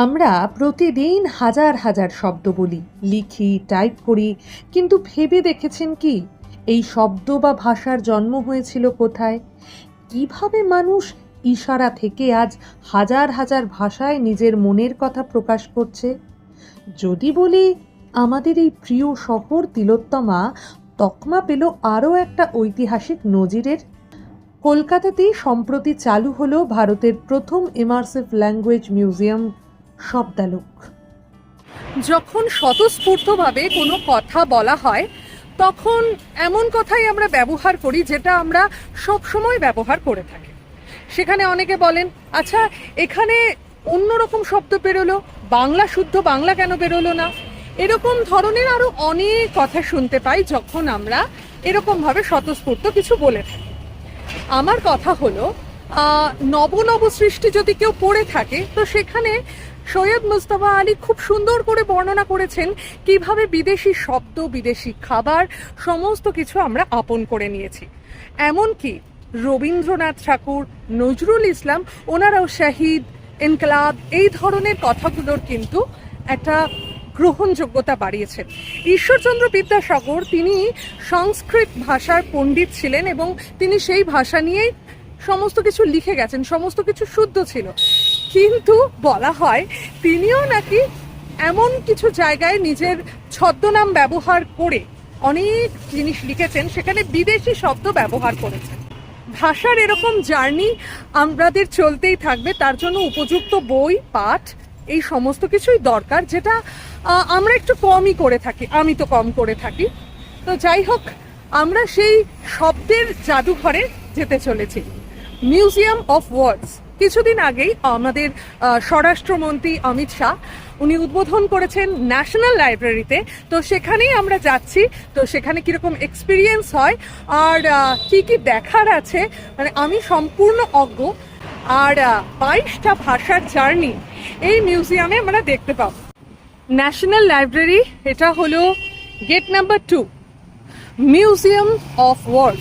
আমরা প্রতিদিন হাজার হাজার শব্দ বলি, লিখি, টাইপ করি, কিন্তু ভেবে দেখেছেন কি এই শব্দ বা ভাষার জন্ম হয়েছিল কোথায়? কিভাবে মানুষ ইশারা থেকে আজ হাজার হাজার ভাষায় নিজের মনের কথা প্রকাশ করছে? যদি বলি আমাদের এই প্রিয় শহর তিলোত্তমা তকমা পেল আরও একটা ঐতিহাসিক নজিরের। কলকাতাতেই সম্প্রতি চালু হলো ভারতের প্রথম ইমার্সিভ ল্যাঙ্গুয়েজ মিউজিয়াম শব্দালোক। যখন স্বতঃস্ফূর্তভাবে কোনো কথা বলা হয় তখন এমন কথাই আমরা ব্যবহার করি যেটা আমরা সব সময় ব্যবহার করে থাকি। সেখানে অনেকে বলেন, আচ্ছা এখানে অন্যরকম শব্দ বেরোলো, বাংলা শুদ্ধ বাংলা কেন বেরোলো না? এরকম ধরনের আরো অনেক কথা শুনতে পাই যখন আমরা এরকমভাবে স্বতঃস্ফূর্ত কিছু বলে থাকি। আমার কথা হলো, নব নব সৃষ্টি যদি কেউ পড়ে থাকে তো সেখানে সৈয়দ মুজতবা আলী খুব সুন্দর করে বর্ণনা করেছেন কিভাবে বিদেশি শব্দ, বিদেশি খাবার সমস্ত কিছু আমরা আপন করে নিয়েছি। এমনকি রবীন্দ্রনাথ ঠাকুর, নজরুল ইসলাম, ওনারাও শহীদ, ইনকলাব এই ধরনের কথাগুলোর কিন্তু একটা গ্রহণযোগ্যতা বাড়িয়েছেন। ঈশ্বরচন্দ্র বিদ্যাসাগর তিনি সংস্কৃত ভাষার পণ্ডিত ছিলেন এবং তিনি সেই ভাষা নিয়েই সমস্ত কিছু লিখে গেছেন, সমস্ত কিছু শুদ্ধ ছিল। কিন্তু বলা হয় তিনিও নাকি এমন কিছু জায়গায় নিজের ছদ্মনাম ব্যবহার করে অনেক জিনিস লিখেছেন, সেখানে বিদেশি শব্দ ব্যবহার করেছেন। ভাষার এরকম জার্নি আমাদের চলতেই থাকবে, তার জন্য উপযুক্ত বই, পাঠ এই সমস্ত কিছুই দরকার, যেটা আমরা একটু কমই করে থাকি, আমি তো কম করে থাকি। তো যাই হোক, আমরা সেই শব্দের জাদুঘরে যেতে চলেছি, মিউজিয়াম অফ ওয়ার্ডস। কিছুদিন আগেই আমাদের স্বরাষ্ট্রমন্ত্রী অমিত শাহ উনি উদ্বোধন করেছেন ন্যাশনাল লাইব্রেরিতে। তো সেখানেই আমরা যাচ্ছি। তো সেখানে কীরকম এক্সপিরিয়েন্স হয় আর কি কি দেখার আছে, মানে আমি সম্পূর্ণ অজ্ঞ। আর 22টা ভাষার জার্নি এই মিউজিয়ামে আমরা দেখতে পাবো। ন্যাশনাল লাইব্রেরি, এটা হলো gate number 2, museum of word,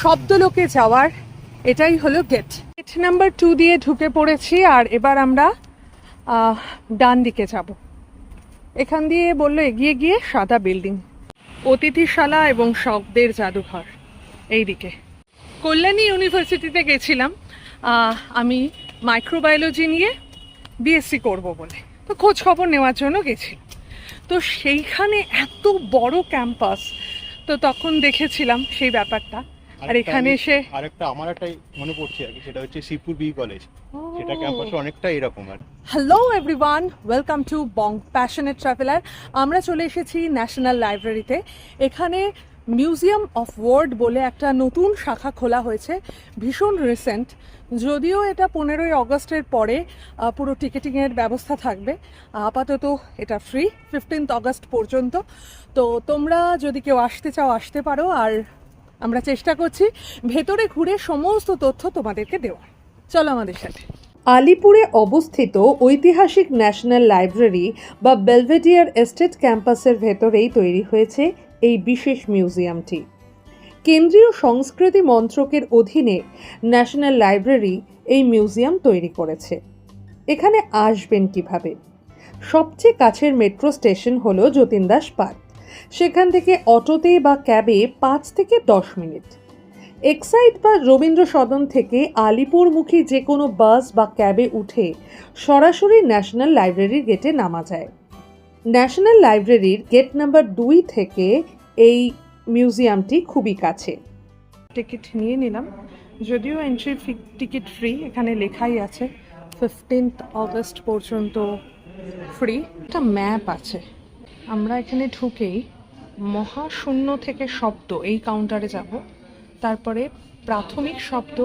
শব্দলোকে যাওয়ার এটাই হলো গেট নাম্বার 2 দিয়ে ঢুকে পড়েছি। আর এবার আমরা ডান দিকে যাব। এখান দিয়ে বললো এগিয়ে গিয়ে সাদা বিল্ডিং, অতিথিশালা এবং শব্দের জাদুঘর এই দিকে। কল্যাণী ইউনিভার্সিটিতে গেছিলাম আমি মাইক্রোবায়োলজি নিয়ে বিএসসি করব বলে, তো খোঁজ খবর নেওয়ার জন্য গেছিলাম। তো সেইখানে এত বড় ক্যাম্পাস, তো তখন দেখেছিলাম সেই ব্যাপারটা। আর এখানে এসে আরেকটা আমার একটা মনে পড়ছে আর কি, সেটা হচ্ছে শিবপুর বি কলেজ, সেটা ক্যাম্পাসে অনেকটা এরকম। আর hello everyone, welcome to Bong passionate traveller. আমরা চলে এসেছি ন্যাশনাল লাইব্রেরিতে। এখানে মিউজিয়াম অফ ওয়ার্ড বলে একটা নতুন শাখা খোলা হয়েছে, ভীষণ রিসেন্ট। যদিও এটা 15ই অগস্টের পরে পুরো টিকিটিংয়ের ব্যবস্থা থাকবে, আপাতত এটা ফ্রি 15th অগস্ট পর্যন্ত। তো তোমরা যদি কেউ আসতে চাও আসতে পারো, আর আমরা চেষ্টা করছি ভেতরে ঘুরে সমস্ত তথ্য তোমাদেরকে দেওয়ার। চলো আমাদের সাথে। আলিপুরে অবস্থিত ঐতিহাসিক ন্যাশনাল লাইব্রেরি বা বেলভেডিয়ার এস্টেট ক্যাম্পাসের ভেতরেই তৈরি হয়েছে এই বিশেষ মিউজিয়ামটি। কেন্দ্রীয় সংস্কৃতি মন্ত্রকের অধীনে ন্যাশনাল লাইব্রেরি এই মিউজিয়াম তৈরি করেছে। এখানে আসবেন কিভাবে? সবচেয়ে কাছের মেট্রো স্টেশন হলো যতীন দাস পার্ক। সেখান থেকে অটোতে বা ক্যাবে 5 থেকে 10 মিনিট। এক্সাইড বা রবীন্দ্র সদন থেকে আলিপুরমুখী যে কোনো বাস বা ক্যাবে উঠে সরাসরি ন্যাশনাল লাইব্রেরির গেটে নামা যায়। ন্যাশনাল লাইব্রেরির গেট নাম্বার 2 থেকে এই মিউজিয়ামটি খুবই কাছে। টিকিট নিয়ে নিলাম, যদিও এন্ট্রি টিকিট ফ্রি, এখানে লেখাই আছে 15th অগস্ট পর্যন্ত ফ্রি। একটা ম্যাপ আছে। আমরা এখানে ঢুকেই মহাশূন্য থেকে শব্দ এই কাউন্টারে যাব, তারপরে প্রাথমিক শব্দ,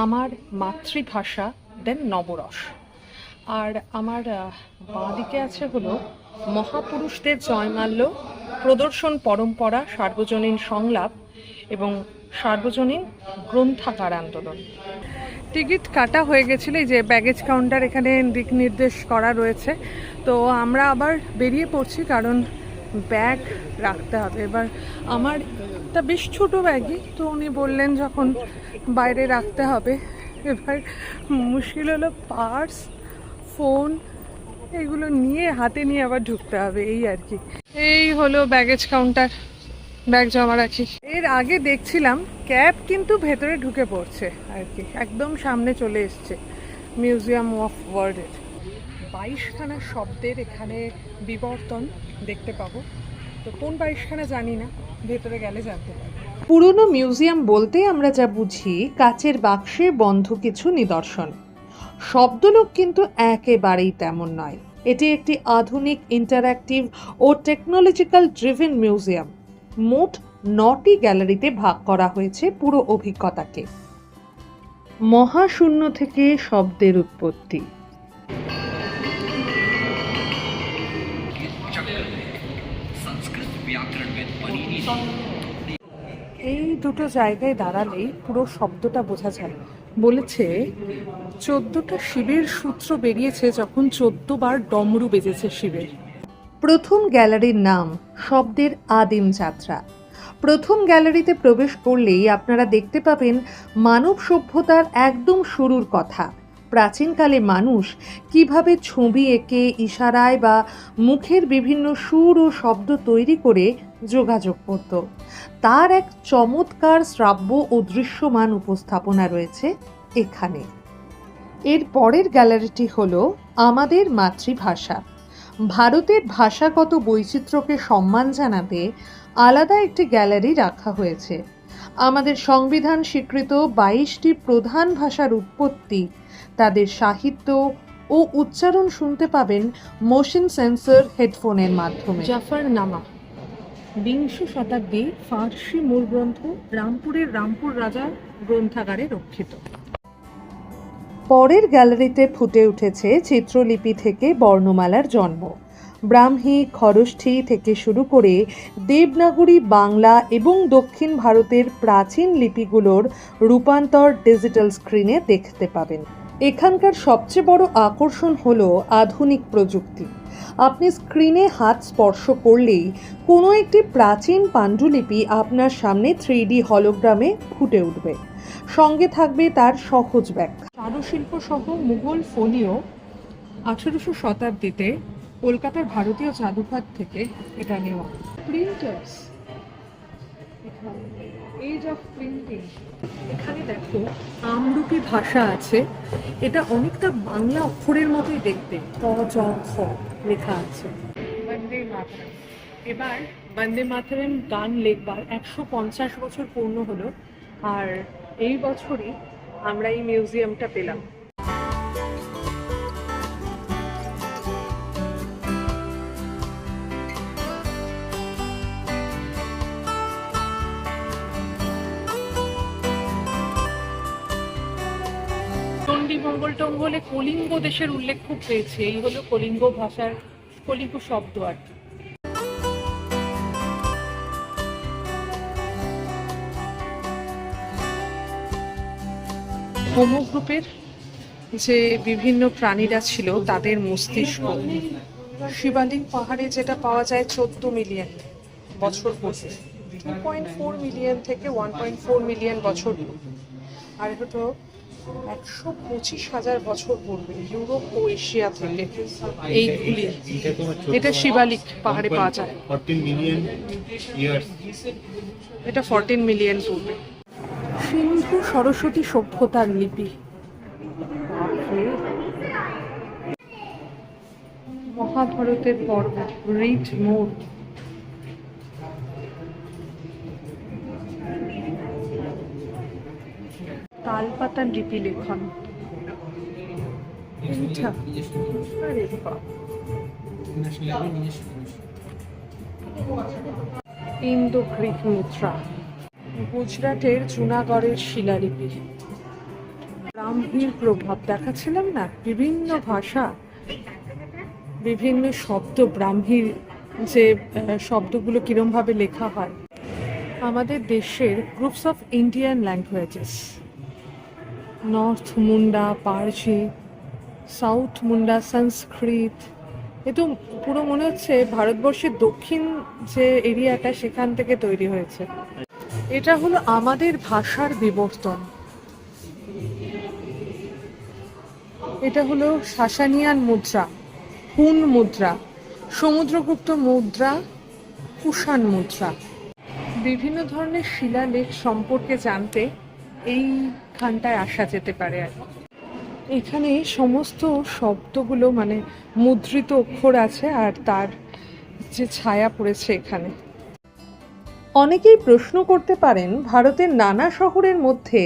আমার মাতৃভাষা, দেন নবরস। আর আমার বাঁ দিকে আছে হলো মহাপুরুষদের জয়মাল্য, প্রদর্শন পরম্পরা, সার্বজনীন সংলাপ এবং সার্বজনীন গ্রন্থাগার আন্দোলন। টিকিট কাটা হয়ে গেছিল, এই যে ব্যাগেজ কাউন্টার এখানে দিক নির্দেশ করা রয়েছে। তো আমরা আবার বেরিয়ে পড়ছি, কারণ ব্যাগ রাখতে হবে। এবার আমার একটা বেশ ছোটো ব্যাগই, তো উনি বললেন যখন বাইরে রাখতে হবে। এবার মুশকিল হলো পার্স, ফোন এইগুলো নিয়ে হাতে নিয়ে আবার ঢুকতে হবে, এই আর কি। এই হলো ব্যাগেজ কাউন্টার, ব্যাগ জমা রাখি। এর আগে দেখছিলাম ক্যাব কিন্তু ভেতরে ঢুকে পড়ছে আর কি, একদম সামনে চলে এসছে মিউজিয়াম অফ ওয়ার্ল্ডের। 22খানা শব্দের এখানে বিবর্তন দেখতে পাবো, তো কোন 22খানা জানি না, ভেতরে গেলে জানতে পারবো। পুরনো মিউজিয়াম বলতে আমরা যা বুঝি কাচের বাক্সে বন্ধ কিছু নিদর্শন। শব্দলোক কিন্তু একেবারেই তেমন নয়। এটি একটি আধুনিক, ইন্টারঅ্যাক্টিভ ও টেকনোলজিক্যাল ড্রিভেন মিউজিয়াম। মোট 9টি গ্যালারিতে ভাগ করা হয়েছে পুরো অভিজ্ঞতাকে। মহাশূন্য থেকে শব্দের উৎপত্তি। এই দুটো জায়গায় দাঁড়ালেই পুরো শব্দটা বোঝা যায়। বলেছে 14টা শিবের সূত্র বেরিয়েছে যখন 14 বার ডমরু বেজেছে শিবের। প্রথম গ্যালারির নাম শব্দের আদিম যাত্রা। প্রথম গ্যালারিতে প্রবেশ করলেই আপনারা দেখতে পাবেন মানব সভ্যতার একদম শুরুর কথা। প্রাচীনকালে মানুষ কিভাবে ছবি এঁকে, ইশারায় বা মুখের বিভিন্ন সুর ও শব্দ তৈরি করে যোগাযোগ করত, তার এক চমৎকার শ্রাব্য ও দৃশ্যমান উপস্থাপনা রয়েছে এখানে। এর পরের গ্যালারিটি হলো আমাদের মাতৃভাষা। ভারতের ভাষাগত বৈচিত্র্যকে সম্মান জানাতে আলাদা একটি গ্যালারি রাখা হয়েছে। আমাদের সংবিধান স্বীকৃত 22টি প্রধান ভাষার উৎপত্তি, তাদের সাহিত্য ও উচ্চারণ শুনতে পাবেন মোশন সেন্সর হেডফোনের মাধ্যমে। জাফরনামা 20 শতাব্দী ফার্সি মূল গ্রন্থ, রামপুরের রামপুর রাজার গ্রন্থাগারে রক্ষিত। পরের গ্যালারিতে ফুটে উঠেছে চিত্রলিপি থেকে বর্ণমালার জন্ম। ব্রাহ্মী, খরষ্ঠী থেকে শুরু করে দেবনাগরী, বাংলা এবং দক্ষিণ ভারতের প্রাচীন লিপিগুলোর রূপান্তর ডিজিটাল স্ক্রিনে দেখতে পাবেন। এখানকার সবচেয়ে বড় আকর্ষণ হলো আধুনিক প্রযুক্তি। আপনি স্ক্রিনে হাত স্পর্শ করলেই কোনো একটি প্রাচীন পাণ্ডুলিপি আপনার সামনে 3D হলোগ্রামে ফুটে উঠবে। সঙ্গে থাকবে তার সহজ ব্যাখ্যা। চারুশিল্প সহ মুঘল ফোলিও 1800 শতাব্দীতে কলকাতার ভারতীয় জাদুঘর থেকে এটা নেওয়া। Printers, age of printing. এখানে দেখো আমরূপী ভাষা আছে, এটা অনেকটা বাংলা অক্ষরের মতোই দেখতে, ক চ খ লেখা আছে। বন্দে মাতরম, এবার বন্দে মাতরম গান লেখবার 150 বছর পূর্ণ হলো, আর এই বছরই আমরা এই মিউজিয়ামটা পেলাম। মঙ্গল টঙ্গলে কলিঙ্গ দেশের উল্লেখ খুব পেয়েছে, এই হলো কলিঙ্গ ভাষার কলিঙ্গ শব্দ আর কি। হোমো গ্রুপের যে বিভিন্ন প্রাণীরা ছিল তাদের মস্তিষ্ক। শিবালিক পাহাড়ে যেটা পাওয়া যায় 14 মিলিয়ন বছর পূর্বে, 2.4 মিলিয়ন থেকে 1.4 মিলিয়ন বছর পূর্বে, আর হলো 125,000 বছর পূর্বে ইউরোপ ও এশিয়া থেকে এইগুলি। এটা শিবালিক পাহাড়ে পাওয়া যায়। 14 মিলিয়ন ইয়ার্স, এটা 14 মিলিয়ন পূর্বে। সিন্ধু সরস্বতী সভ্যতার লিপি। মহাভারতের পর্ব, রিড মোর। তালপাতার লিপি লেখন। ইন্দো গ্রিক মুদ্রা। গুজরাটের জুনাগড়ের শিলালিপি। ব্রাহ্মীর প্রভাব দেখাচ্ছিলাম না, বিভিন্ন ভাষা, বিভিন্ন শব্দ, ব্রাহ্মীর যে শব্দগুলো কিরমভাবে লেখা হয়। আমাদের দেশের groups of Indian languages, north Munda Parsi, south Munda Sanskrit. এ তো পুরো মনে হচ্ছে ভারতবর্ষের দক্ষিণ যে এরিয়াটা সেখান থেকে তৈরি হয়েছে। এটা হলো আমাদের ভাষার বিবর্তন। এটা হলো সাসানিয়ান মুদ্রা, হুন মুদ্রা, সমুদ্রগুপ্ত মুদ্রা, কুষাণ মুদ্রা। বিভিন্ন ধরনের শিলালেখ সম্পর্কে জানতে এইখানটায় আসা যেতে পারে আর কি। এখানে সমস্ত শব্দগুলো মানে মুদ্রিত অক্ষর আছে আর তার যে ছায়া পড়েছে এখানে। অনেকেই প্রশ্ন করতে পারেন ভারতের নানা শহরের মধ্যে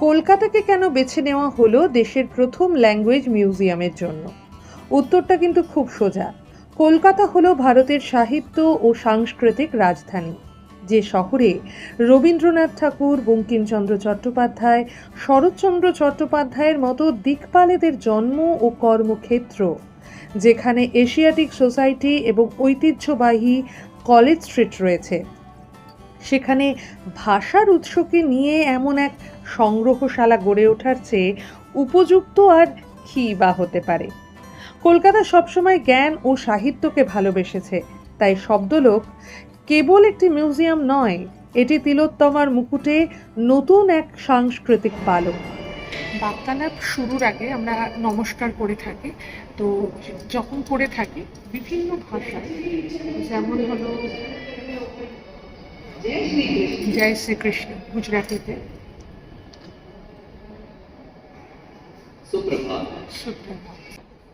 কলকাতাকে কেন বেছে নেওয়া হলো দেশের প্রথম ল্যাঙ্গুয়েজ মিউজিয়ামের জন্য। উত্তরটা কিন্তু খুব সোজা। কলকাতা হলো ভারতের সাহিত্য ও সাংস্কৃতিক রাজধানী, যে শহরে রবীন্দ্রনাথ ঠাকুর, বঙ্কিমচন্দ্র চট্টোপাধ্যায়, শরৎচন্দ্র চট্টোপাধ্যায়ের মতো দিকপালেদের জন্ম ও কর্মক্ষেত্র, যেখানে এশিয়াটিক সোসাইটি এবং ঐতিহ্যবাহী কলেজ স্ট্রিট রয়েছে, সেখানে ভাষার উৎসকে নিয়ে এমন এক সংগ্রহশালা গড়ে ওঠার চেয়ে উপযুক্ত আর কী বা হতে পারে। কলকাতা সবসময় জ্ঞান ও সাহিত্যকে ভালোবেসেছে, তাই শব্দলোক কেবল একটি মিউজিয়াম নয়, এটি তিলোত্তমার মুকুটে নতুন এক সাংস্কৃতিক পালক। বার্তালাপ শুরুর আগে আমরা নমস্কার করে থাকি। তো যখন করে থাকি বিভিন্ন ভাষায়, যেমন হলো জয় শ্রীকৃষ্ণ গুজরাটিতে, सुप्रभात। সুপ্রভাত,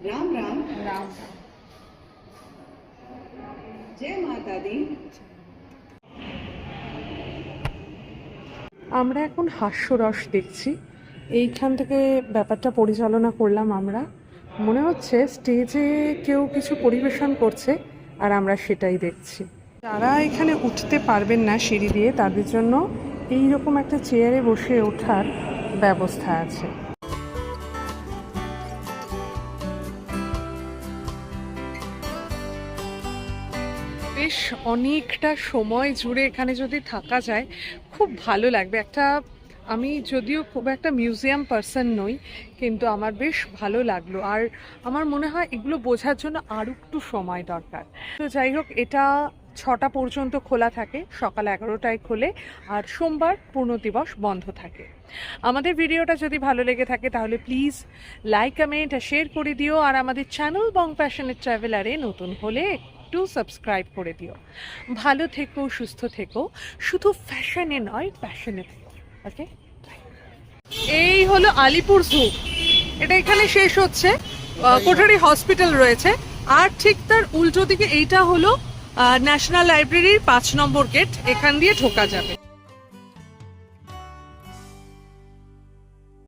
राम राम। রাম, जय माता दी। আমরা এখন হাস্যরস দেখছি। এইখান থেকে ব্যাপারটা পরিচালনা করলাম আমরা। মনে হচ্ছে স্টেজে কেউ কিছু পরিবেশন করছে আর আমরা সেটাই দেখছি। যারা এখানে উঠতে পারবেন না সিঁড়ি দিয়ে, তাদের জন্য এইরকম একটা চেয়ারে বসে ওঠার ব্যবস্থা আছে। বেশ অনেকটা সময় জুড়ে এখানে যদি থাকা যায় খুব ভালো লাগবে। আমি যদিও খুব একটা মিউজিয়াম পার্সন নই, কিন্তু আমার বেশ ভালো লাগলো। আর আমার মনে হয় এগুলো বোঝার জন্য আরও একটু সময় দরকার। তো যাই হোক, এটা 6টা পর্যন্ত খোলা থাকে, সকাল 11টায় খোলে, আর সোমবার পূর্ণদিবস বন্ধ থাকে। আমাদের ভিডিওটা যদি ভালো লেগে থাকে তাহলে প্লিজ লাইক, কমেন্ট আর শেয়ার করে দিও। আর আমাদের চ্যানেল বং প্যাশনেট ট্রাভেলারে নতুন হলে একটু সাবস্ক্রাইব করে দিও। ভালো থেকো, সুস্থ থেকো, শুধু ফ্যাশনে নয় প্যাশনে থেকো। ওকে, এই হলো আলিপুর জু। এটা এখানে শেষ হচ্ছে, কোঠারি হসপিটাল রয়েছে, আর ঠিক তার উল্টো দিকে এইটা হলো ন্যাশনাল লাইব্রেরির 5 নম্বর গেট। এখান দিয়ে ঢোকা যাবে।